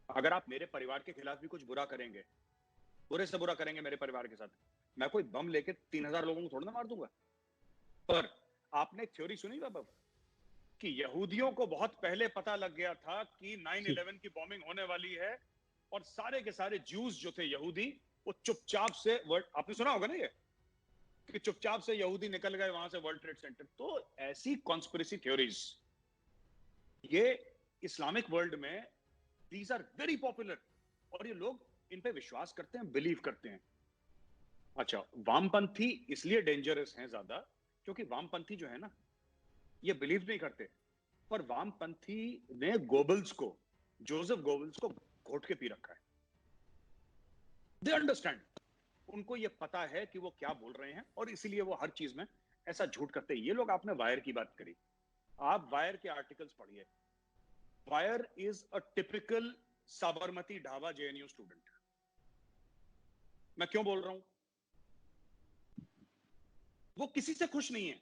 अगर आप मेरे परिवार के खिलाफ भी कुछ बुरा करेंगे, बुरे से बुरा करेंगे मेरे परिवार के साथ, मैं कोई बम लेके 3,000 लोगों को थोड़ा ना मार दूंगा। पर आपने एक थ्योरी सुनी बाबा, कि यहूदियों को बहुत पहले पता लग गया था कि 9/11 की बॉम्बिंग होने वाली है, और सारे के सारे ज्यूज जो थे यहूदी, वो चुपचाप से वर्ल्ड, आपने सुना होगा ना ये, कि चुपचाप से यहूदी निकल गए वहां से वर्ल्ड ट्रेड सेंटर। तो ऐसी कॉन्स्पिरेसी थ्योरीज, ये इस्लामिक वर्ल्ड में दीज आर वेरी पॉपुलर, और ये लोग इन पे विश्वास करते हैं, बिलीव करते हैं। अच्छा, वामपंथी इसलिए डेंजरस हैं ज्यादा, क्योंकि वामपंथी जो है ना, ये बिलीव नहीं करते, पर वामपंथी ने गोबल्स को, जोसेफ गोबल्स को घोट के पी रखा है। दे अंडरस्टैंड, उनको ये पता है कि वो क्या बोल रहे हैं, और इसीलिए वो हर चीज में ऐसा झूठ करते हैं। ये लोग, आपने वायर की बात करी, आप वायर के आर्टिकल्स पढ़िए। Wire is a typical Sabarmati dhaba JNU student. मैं क्यों बोल रहा हूं? वो किसी से खुश नहीं है।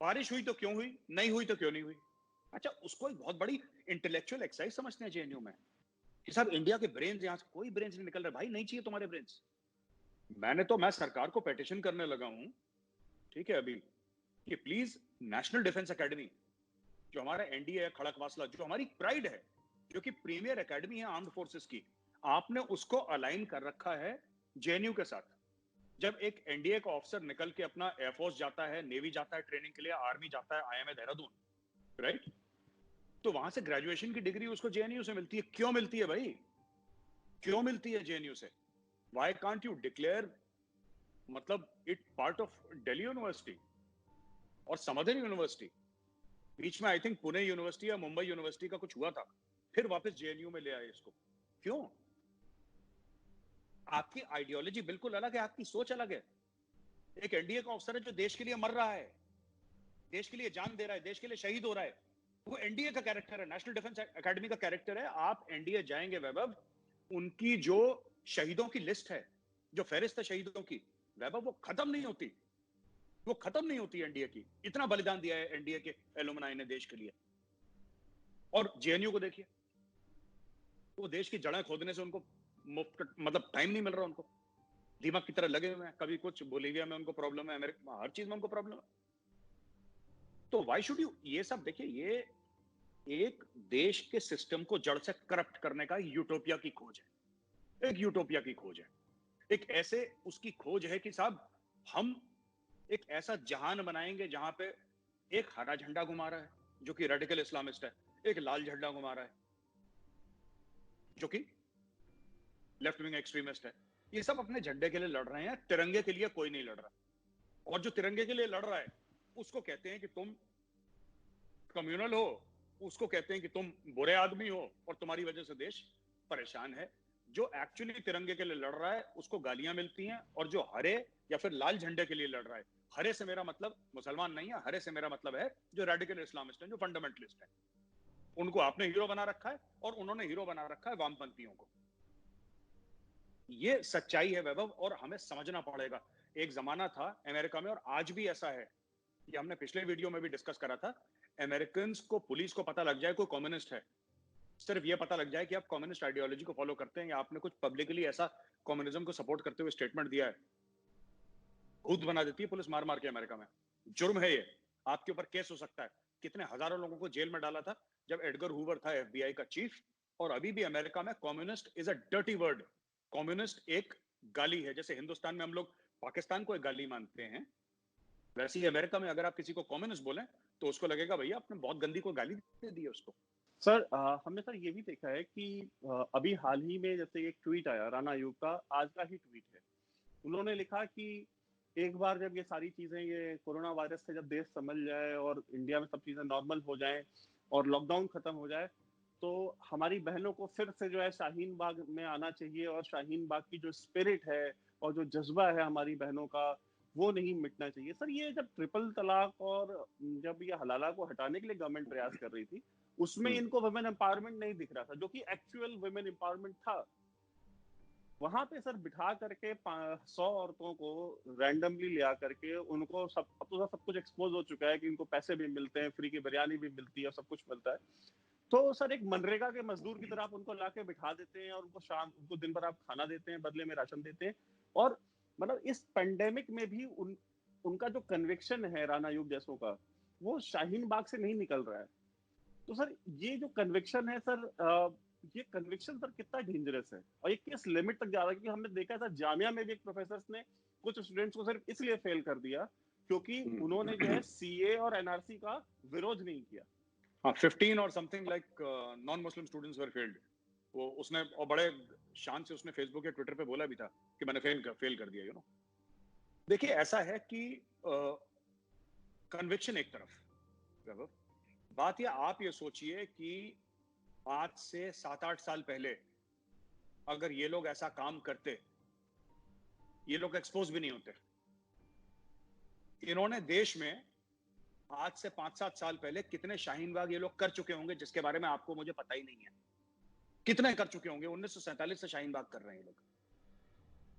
बारिश हुई तो क्यों हुई, नहीं हुई तो क्यों नहीं हुई। अच्छा, उसको एक बहुत बड़ी इंटेलेक्चुअल एक्सरसाइज समझते हैं जेएनयू में, कि साहब इंडिया के ब्रेन्स, यहां से कोई ब्रेन्स नहीं निकल रहा। भाई, नहीं चाहिए तुम्हारे ब्रेन्स। मैं सरकार को पेटिशन करने लगा हूं, ठीक है, अभी, कि प्लीज नेशनल डिफेंस एकेडमी, जो हमारा एनडीए है, खड़कवासला, जो हमारी प्राइड है, जो कि प्रीमियर एकेडमी है आर्म्ड फोर्सेस की, आपने उसको अलाइन कर रखा है जेएनयू के साथ। जब एक एनडीए का ऑफिसर निकल के अपना एयरफोर्स जाता है, नेवी जाता है ट्रेनिंग के लिए, आर्मी जाता है आईएमए देहरादून, राइट, तो वहां से ग्रेजुएशन की डिग्री उसको जेएनयू से मिलती है। क्यों मिलती है भाई, क्यों मिलती है जेएनयू से? व्हाई कांट यू डिक्लेयर, मतलब it part of Delhi university और समदर यूनिवर्सिटी। बीच में आई थिंक पुणे यूनिवर्सिटी या मुंबई यूनिवर्सिटी का कुछ हुआ था, फिर वापस जेएनयू में ले आए इसको। क्यों? आपकी आइडियोलॉजी बिल्कुल अलग है, आपकी सोच अलग है। एक एनडीए का ऑफिसर है जो देश के लिए मर रहा है, देश के लिए जान दे रहा है, देश के लिए शहीद हो रहा है, वो एनडीए का कैरेक्टर है, नेशनल डिफेंस एकेडमी का कैरेक्टर है। आप एनडीए जाएंगे वैभव, उनकी जो शहीदों की लिस्ट है, जो फहरिस्त है शहीदों की, वैभव, वो खत्म नहीं होती, वो खत्म नहीं होती एनडीए की। इतना बलिदान दिया है एनडीए के एलुमनाई ने देश के लिए। और जेएनयू को देखिए, वो देश की जड़ें खोदने से उनको मुफ्त, मतलब टाइम नहीं मिल रहा उनको, दीमक की तरह लगे हुए हैं। कभी कुछ बोलीविया में उनको प्रॉब्लम है, अमेरिका में, हर चीज में उनको प्रॉब्लम है। तो व्हाई शुड यू, ये सब देखिए, ये एक देश के सिस्टम को जड़ से करप्ट करने का यूटोपिया की खोज है, एक यूटोपिया की खोज है, एक ऐसे उसकी खोज है कि साहब, हम एक ऐसा जहान बनाएंगे जहां पे एक हरा झंडा घुमा रहा है जो कि रेडिकल इस्लामिस्ट है, एक लाल झंडा घुमा रहा है जो कि लेफ्ट विंग एक्सट्रीमिस्ट है। ये सब अपने झंडे के लिए लड़ रहे हैं, तिरंगे के लिए कोई नहीं लड़ रहा। और जो तिरंगे के लिए लड़ रहा है, उसको कहते हैं कि तुम कम्युनल हो, उसको कहते हैं कि तुम बुरे आदमी हो, और तुम्हारी वजह से देश परेशान है। जो एक्चुअली तिरंगे के लिए लड़ रहा है उसको गालियां मिलती हैं, और जो हरे या फिर लाल झंडे के लिए लड़ रहा है, हरे से मेरा मतलब मुसलमान नहीं है, हरे से मेरा मतलब है जो रेडिकल इस्लामिस्ट हैं, जो फंडामेंटलिस्ट हैं, उनको आपने हीरो बना रखा है, और उन्होंने हीरो बना रखा है वामपंथियों को। ये सच्चाई है वैभव, और हमें समझना पड़ेगा। एक जमाना था अमेरिका में, और आज भी ऐसा है, ये हमने पिछले वीडियो में भी डिस्कस करा था, अमेरिकन को, पुलिस को पता लग जाए कोई कम्युनिस्ट है, सिर्फ ये पता लग जाए कि आप कम्युनिस्ट आइडियोलॉजी को फॉलो करते हैं या आपने कुछ पब्लिकली ऐसा कम्युनिज्म को सपोर्ट करते हुए स्टेटमेंट दिया है, खुद बना देती है पुलिस मार मार के अमेरिका में। जुर्म है ये, आपके ऊपर केस हो सकता है। कितने हजारों लोगों को जेल में डाला था जब एडगर हूवर था एफबीआई का चीफ। और अभी भी अमेरिका में communist is a dirty word. Communist एक गाली है, जैसे हिंदुस्तान में हम लोग पाकिस्तान को एक गाली मानते हैं, वैसे ही अमेरिका में अगर आप किसी को कम्युनिस्ट बोलें तो उसको लगेगा भैया आपने बहुत गंदी को गाली दे दी है उसको। सर हमने सर ये भी देखा है कि अभी हाल ही में जैसे एक ट्वीट आया राणा आयोग का, आज का ही ट्वीट है। उन्होंने लिखा कि एक बार जब ये सारी चीजें, ये कोरोना वायरस से जब देश संभल जाए और इंडिया में सब चीजें नॉर्मल हो जाएं और लॉकडाउन खत्म हो जाए, तो हमारी बहनों को फिर से जो है शाहीन बाग में आना चाहिए, और शाहीन बाग की जो स्पिरिट है और जो जज्बा है हमारी बहनों का, वो नहीं मिटना चाहिए। सर ये जब ट्रिपल तलाक और जब ये हलाला को हटाने के लिए गवर्नमेंट प्रयास कर रही थी, उसमें इनको वुमेन एम्पावरमेंट नहीं दिख रहा था, जो कि एक्चुअल वुमेन एम्पावरमेंट था। वहां पे सर बिठा करके 100 औरतों को रैंडमली ले आकर के उनको अब तो सब कुछ एक्सपोज हो चुका है कि इनको पैसे भी मिलते हैं, फ्री की बिरयानी भी मिलती है, सब कुछ मिलता है। तो सर एक मनरेगा के मजदूर की तरह आप उनको लाके बिठा देते हैं और उनको दिन भर आप खाना देते हैं, बदले में राशन देते हैं। और मतलब इस पेंडेमिक में भी उनका जो कन्विक्शन है राणा यूब जैसों का, वो शाहीन बाग से नहीं निकल रहा है। तो सर ये जो कन्विक्शन है सर, ये कन्विक्शन सर कितना डेंजरस है और ये किस लिमिट तक जा रहा है? क्योंकि हमने देखा है सर जामिया में भी एक प्रोफेसर ने कुछ स्टूडेंट्स को सिर्फ इसलिए फेल कर दिया क्योंकि उन्होंने जो है सीए और एनआरसी का विरोध नहीं किया। हाँ, 15 और something like non Muslim students were failed. वो उसने, और बड़े शान से उसने फेसबुक या ट्विटर पे बोला भी था कि मैंने फेल कर दिया, देखिए ऐसा है कि कन्विक्शन एक तरफ, बात ये, आप ये सोचिए कि आज से 7-8 साल पहले अगर ये लोग ऐसा काम करते, ये लोग एक्सपोज भी नहीं होते। इन्होंने देश में आज से 5-7 साल पहले कितने शाहीन बाग ये लोग कर चुके होंगे जिसके बारे में आपको मुझे पता ही नहीं है। कितने कर चुके होंगे? 1947 से शाहीन बाग कर रहे हैं ये लोग।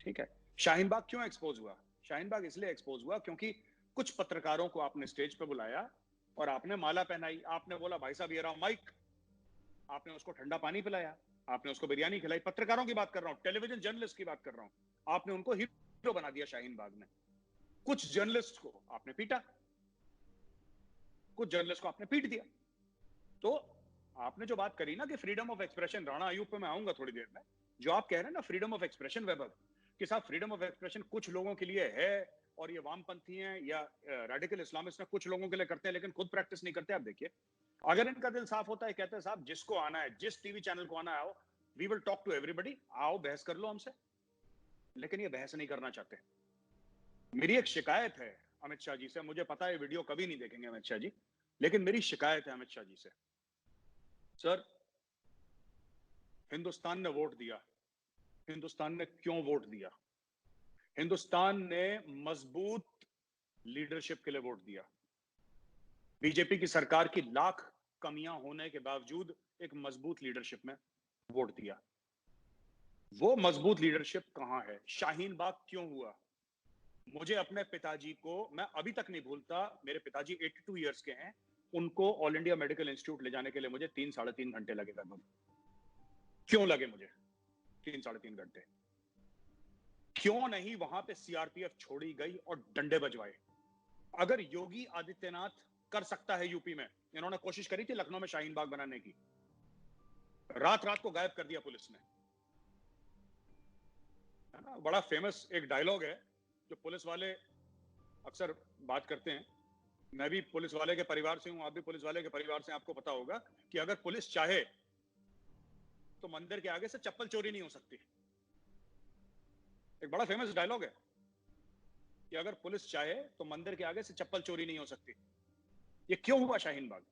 ठीक है, शाहीन बाग क्यों एक्सपोज हुआ? शाहीन बाग इसलिए एक्सपोज हुआ क्योंकि कुछ पत्रकारों को आपने स्टेज पे बुलाया और आपने माला पहनाई, आपने बोला भाई साहब ये रहा माइक, आपने उसको ठंडा पानी पिलाया, आपने उसको बिरयानी खिलाई। पत्रकारों की बात कर रहा हूं, टेलीविजन जर्नलिस्ट की बात कर रहा हूं। आपने उनको हीरो बना दिया शाहीन बाग में। कुछ जर्नलिस्ट को आपने पीटा, कुछ जर्नलिस्ट को आपने पीट दिया। तो आपने जो बात करी ना कि freedom of expression, Rana Ayub पे मैं आऊंगा थोड़ी देर में, जो आप कह रहे हैं ना फ्रीडम ऑफ एक्सप्रेशन वैभव, कि साहब फ्रीडम ऑफ एक्सप्रेशन कुछ लोगों के लिए है और ये वामपंथी हैं या रेडिकल इस्लामिस्ट कुछ लोगों के लिए करते हैं लेकिन खुद प्रैक्टिस नहीं करते। आप देखिए, अगर इनका दिल साफ होता है, कहते हैं साहब जिसको आना है, जिस टीवी चैनल को आना है आओ, we will talk to everybody, आओ बहस कर लो हमसे। लेकिन ये बहस नहीं करना चाहते। मेरी एक शिकायत है अमित शाह जी से, मुझे पता है वीडियो कभी नहीं देखेंगे अमित शाह जी, लेकिन मेरी शिकायत है अमित शाह जी से, सर हिंदुस्तान ने वोट दिया। हिंदुस्तान ने क्यों वोट दिया? हिंदुस्तान ने मजबूत लीडरशिप के लिए वोट दिया। बीजेपी की सरकार की लाख कमियां होने के बावजूद एक मजबूत लीडरशिप में वोट दिया। वो मजबूत लीडरशिप कहां है? शाहीन बाग क्यों हुआ? मुझे अपने पिताजी को, मैं अभी तक नहीं भूलता, मेरे पिताजी 82 इयर्स के हैं, उनको ऑल इंडिया मेडिकल इंस्टीट्यूट ले जाने के लिए मुझे 3-3.5 घंटे लगे। क्यों लगे मुझे 3-3.5 घंटे? क्यों नहीं वहां पे सीआरपीएफ छोड़ी गई और डंडे बजवाए? अगर योगी आदित्यनाथ कर सकता है यूपी में, इन्होंने कोशिश करी थी लखनऊ में शाहीन बाग बनाने की, रात रात को गायब कर दिया पुलिस ने, है ना। बड़ा फेमस एक डायलॉग है जो पुलिस वाले अक्सर बात करते हैं, मैं भी पुलिस वाले के परिवार से हूं, आप भी पुलिस वाले के परिवार से, आपको पता होगा कि अगर पुलिस चाहे तो मंदिर के आगे से चप्पल चोरी नहीं हो सकती। एक बड़ा फेमस डायलॉग है कि अगर पुलिस चाहे तो मंदिर के आगे से चप्पल चोरी नहीं हो सकती। ये क्यों हुआ शाहीन बाग?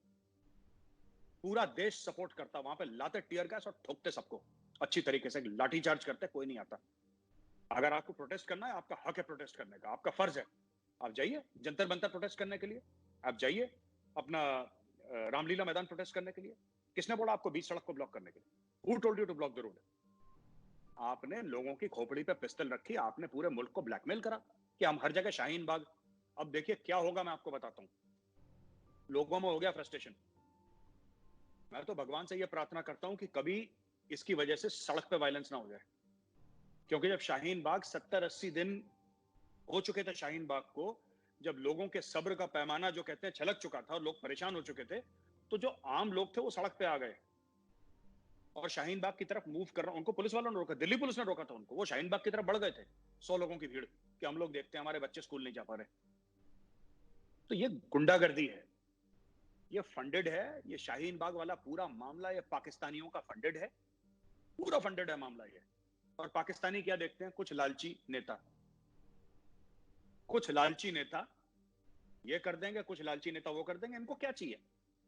पूरा देश सपोर्ट करता, वहां पे लाते टीयर गैस और ठोकते सबको, अच्छी तरीके से लाठी चार्ज करते कोई नहीं आता। अगर आपको प्रोटेस्ट करना है, आपका हक है प्रोटेस्ट करने का, आपका फर्ज है। आप जाइए जंतर मंतर प्रोटेस्ट करने के लिए, आप जाइए अपना रामलीला मैदान प्रोटेस्ट करने के लिए। किसने बोला आपको बीच सड़क को ब्लॉक करने के लिए? Who told you to block the road? आपने लोगों की खोपड़ी पे पिस्टल रखी, आपने पूरे मुल्क को ब्लैकमेल करा कि हम हर जगह शाहीन बाग। अब देखिए क्या होगा, मैं आपको बताता हूं। लोगों में हो गया फ्रस्ट्रेशन। मैं तो भगवान से यह प्रार्थना करता हूं कि कभी इसकी वजह से सड़क पे वायलेंस ना हो जाए, क्योंकि जब शाहीन बाग 70-80 दिन हो चुके थे शाहीन बाग को, जब लोगों के सब्र का पैमाना जो कहते हैं छलक चुका था और लोग परेशान हो चुके थे, तो जो आम लोग थे वो सड़क पे आ गए और शाहीन बाग की तरफ मूव कर रहा, उनको पुलिस वालों ने रोका, दिल्ली पुलिस ने रोका था उनको। वो शाहीन बाग की तरफ बढ़ गए थे, 100 लोगों की भीड़, कि हम लोग देखते हैं हमारे बच्चे स्कूल नहीं जा पा रहे। तो ये गुंडागर्दी है, ये फंडेड है। ये शाहीन बाग वाला पूरा मामला ये पाकिस्तानियों का फंडेड है, पूरा फंडेड है मामला ये। और पाकिस्तानी क्या देखते हैं? कुछ लालची नेता, कुछ लालची नेता ये कर देंगे, कुछ लालची नेता वो कर देंगे। इनको क्या चाहिए?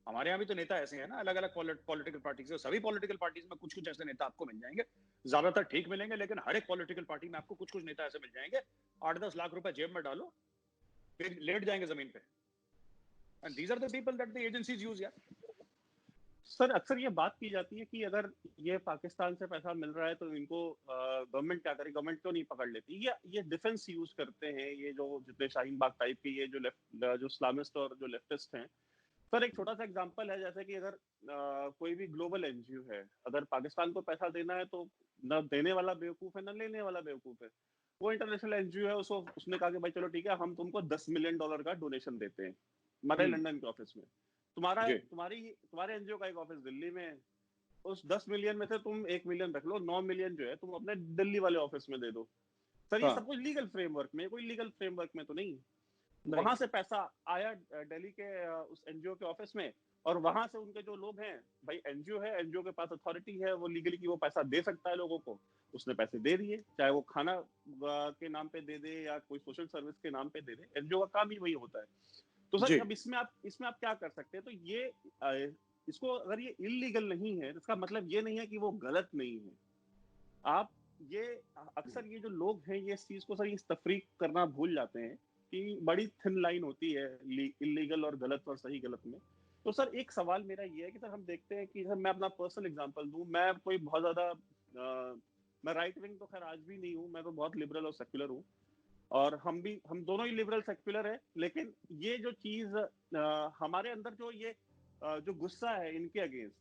हमारे यहाँ भी तो नेता ऐसे हैं ना, अलग अलग पॉलिटिकल पार्टी से। सभी पॉलिटिकल पार्टीज में कुछ कुछ ऐसे नेता आपको मिल जाएंगे, ज्यादातर ठीक मिलेंगे, लेकिन हर एक पॉलिटिकल पार्टी में आपको कुछ कुछ नेता ऐसे मिल जाएंगे, 8-10 लाख रुपए जेब में डालो, फिर लेट जाएंगे जमीन पे। And these are the people that the agencies use. यार सर अक्सर ये बात की जाती है कि अगर ये पाकिस्तान से पैसा मिल रहा है तो इनको गवर्नमेंट क्या करे, गवर्नमेंट क्यों नहीं पकड़ लेती? ये डिफेंस यूज करते हैं, ये जो जितने शाहीन बाग टाइप के ये जो लेफ्ट जो इस्लामिस्ट और जो लेफ्टिस्ट हैं। सर एक छोटा सा एग्जांपल है, जैसे कि अगर कोई भी ग्लोबल एनजीओ है, अगर पाकिस्तान को पैसा देना है तो न देने वाला बेवकूफ है, न लेने वाला बेवकूफ है। वो इंटरनेशनल एनजीओ है, उसको उसने कहा कि भाई चलो ठीक है, हम तुमको $10 मिलियन का डोनेशन देते हैं हमारे लंदन के ऑफिस में। तुम्हारा जी तुम्हारी तुम्हारे एनजीओ का एक ऑफिस दिल्ली में है। उस 10 मिलियन में से तुम 1 मिलियन रख लो, 9 मिलियन जो है तुम अपने दिल्ली वाले ऑफिस में दे दो। सर ये हाँ सब कुछ लीगल फ्रेमवर्क में, कोई लीगल फ्रेमवर्क में तो नहीं। नहीं वहां से पैसा आया दिल्ली के उस एनजीओ के ऑफिस में, और वहां से उनके जो लोग हैं, भाई एनजीओ है, एनजीओ के पास अथॉरिटी है वो लीगली की वो पैसा दे सकता है लोगों को। उसने पैसे दे दिए, चाहे वो खाना के नाम पे दे दे या कोई सोशल सर्विस के नाम पे दे दे, एनजीओ का काम ही वही होता है। तो सर जी अब इसमें आप क्या कर सकते हैं? तो ये इसको अगर ये इलीगल नहीं है तो इसका मतलब ये नहीं है कि वो गलत नहीं है। आप ये अक्सर ये जो लोग हैं ये इस चीज को सर ये तफरीक करना भूल जाते हैं कि बड़ी थिन लाइन होती है इलीगल और गलत और सही गलत में। तो सर एक सवाल मेरा ये है कि सर हम देखते हैं कि सर मैं अपना पर्सनल एग्जांपल दूं, मैं कोई बहुत ज्यादा मैं राइट विंग तो खैर आज भी नहीं हूं, मैं तो बहुत लिबरल और सेक्युलर हूं। और हम दोनों ही लिबरल सेक्युलर है, लेकिन ये जो चीज हमारे अंदर जो ये जो गुस्सा है इनके अगेंस्ट,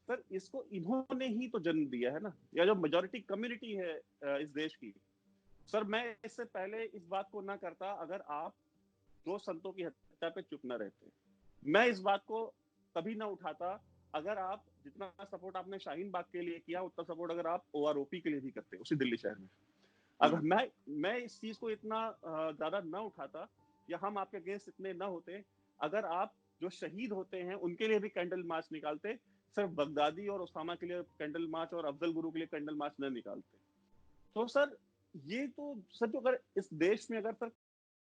सर इसको इन्होंने ही तो जन्म दिया है ना, या जो मेजोरिटी कम्युनिटी है इस देश की। सर मैं इससे पहले इस बात को ना करता अगर आप दो संतों की हत्या पे चुप न रहते। मैं इस बात को कभी ना उठाता अगर आप जितना सपोर्ट आपने शाहीन बाग के लिए किया उतना सपोर्ट अगर आप ओआरओपी के लिए भी करते उसी दिल्ली शहर में। अगर मैं इस चीज को इतना ज्यादा ना उठाता, या हम आपके अगेंस्ट इतने ना होते अगर आप जो शहीद होते हैं उनके लिए भी कैंडल मार्च निकालते, सिर्फ बगदादी और उसामा के लिए कैंडल मार्च और अफजल गुरु के लिए कैंडल मार्च न निकालते। तो सर ये तो सर जो अगर इस देश में अगर सर